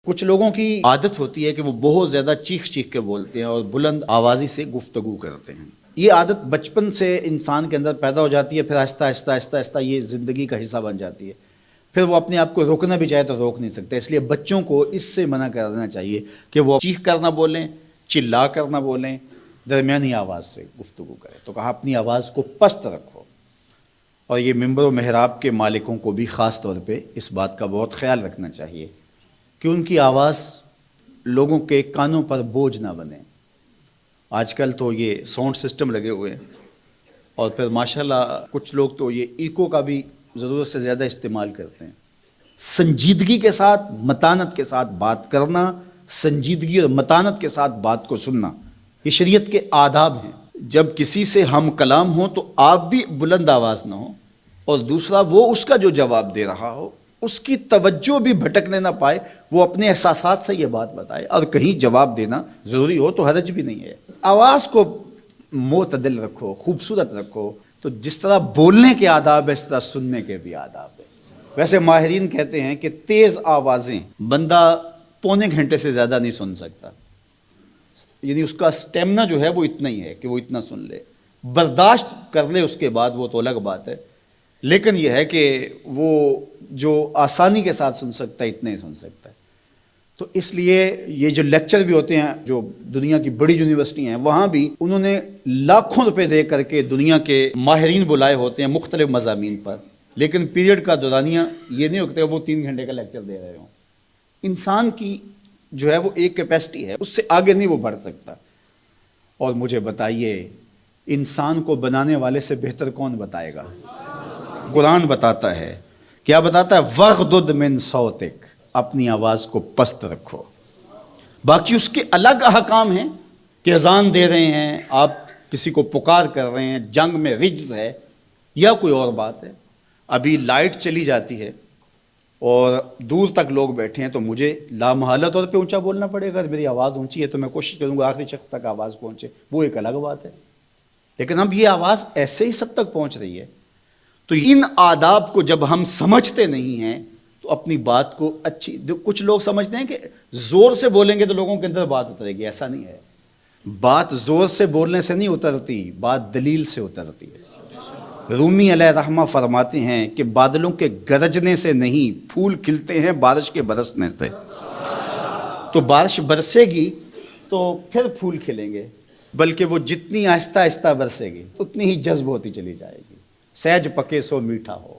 کچھ لوگوں کی عادت ہوتی ہے کہ وہ بہت زیادہ چیخ چیخ کے بولتے ہیں اور بلند آوازی سے گفتگو کرتے ہیں. یہ عادت بچپن سے انسان کے اندر پیدا ہو جاتی ہے، پھر آہستہ آہستہ آہستہ آہستہ یہ زندگی کا حصہ بن جاتی ہے. پھر وہ اپنے آپ کو روکنا بھی چاہے تو روک نہیں سکتے. اس لیے بچوں کو اس سے منع کر دینا چاہیے کہ وہ چیخ کر نہ بولیں، چلا کر نہ بولیں، درمیانی آواز سے گفتگو کریں. تو کہا اپنی آواز کو پست رکھو. اور یہ ممبر و محراب کے مالکوں کو بھی خاص طور پہ اس بات کا بہت خیال رکھنا چاہیے کہ ان کی آواز لوگوں کے کانوں پر بوجھ نہ بنے. آج کل تو یہ ساؤنڈ سسٹم لگے ہوئے ہیں، اور پھر ماشاءاللہ کچھ لوگ تو یہ ایکو کا بھی ضرورت سے زیادہ استعمال کرتے ہیں. سنجیدگی کے ساتھ، متانت کے ساتھ بات کرنا، سنجیدگی اور متانت کے ساتھ بات کو سننا، یہ شریعت کے آداب ہیں. جب کسی سے ہم کلام ہوں تو آپ بھی بلند آواز نہ ہو، اور دوسرا وہ اس کا جو جواب دے رہا ہو اس کی توجہ بھی بھٹکنے نہ پائے، وہ اپنے احساسات سے یہ بات بتائے. اور کہیں جواب دینا ضروری ہو تو حرج بھی نہیں ہے. آواز کو معتدل رکھو، خوبصورت رکھو. تو جس طرح بولنے کے آداب ہے اس طرح سننے کے بھی آداب ہے. ویسے ماہرین کہتے ہیں کہ تیز آوازیں بندہ پونے گھنٹے سے زیادہ نہیں سن سکتا، یعنی اس کا سٹیمنا جو ہے وہ اتنا ہی ہے کہ وہ اتنا سن لے. برداشت کر لے اس کے بعد وہ تو الگ بات ہے، لیکن یہ ہے کہ وہ جو آسانی کے ساتھ سن سکتا ہے اتنا ہی سن سکتا ہے. تو اس لیے یہ جو لیکچر بھی ہوتے ہیں جو دنیا کی بڑی یونیورسٹی ہیں وہاں بھی انہوں نے لاکھوں روپے دے کر کے دنیا کے ماہرین بلائے ہوتے ہیں مختلف مضامین پر، لیکن پیریڈ کا دورانیہ یہ نہیں ہوتا کہ وہ 3 گھنٹے کا لیکچر دے رہے ہوں. انسان کی جو ہے وہ ایک کیپیسٹی ہے، اس سے آگے نہیں وہ بڑھ سکتا. اور مجھے بتائیے انسان کو بنانے والے سے بہتر کون بتائے گا؟ قرآن بتاتا ہے. کیا بتاتا ہے؟ وَغْضُضْ مِنْ صَوْتِكَ، اپنی آواز کو پست رکھو. باقی اس کے الگ احکام ہیں کہ اذان دے رہے ہیں، آپ کسی کو پکار کر رہے ہیں، جنگ میں رجز ہے یا کوئی اور بات ہے. ابھی لائٹ چلی جاتی ہے اور دور تک لوگ بیٹھے ہیں تو مجھے لامحالہ طور پہ اونچا بولنا پڑے گا. میری آواز اونچی ہے تو میں کوشش کروں گا آخری شخص تک آواز پہنچے، وہ ایک الگ بات ہے. لیکن اب یہ آواز ایسے ہی سب تک پہنچ رہی ہے. تو ان آداب کو جب ہم سمجھتے نہیں ہیں تو اپنی بات کو کچھ لوگ سمجھتے ہیں کہ زور سے بولیں گے تو لوگوں کے اندر بات اترے گی. ایسا نہیں ہے. بات زور سے بولنے سے نہیں اترتی، بات دلیل سے اترتی ہے. رومی علیہ رحمہ فرماتے ہیں کہ بادلوں کے گرجنے سے نہیں، پھول کھلتے ہیں بارش کے برسنے سے. تو بارش برسے گی تو پھر پھول کھلیں گے، بلکہ وہ جتنی آہستہ آہستہ برسے گی اتنی ہی جذب ہوتی چلی جائے گی. سہج پکے سو میٹھا ہو.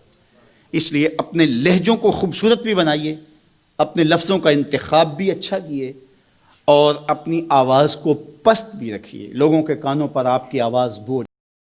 اس لیے اپنے لہجوں کو خوبصورت بھی بنائیے، اپنے لفظوں کا انتخاب بھی اچھا کیے، اور اپنی آواز کو پست بھی رکھیے. لوگوں کے کانوں پر آپ کی آواز بوجھ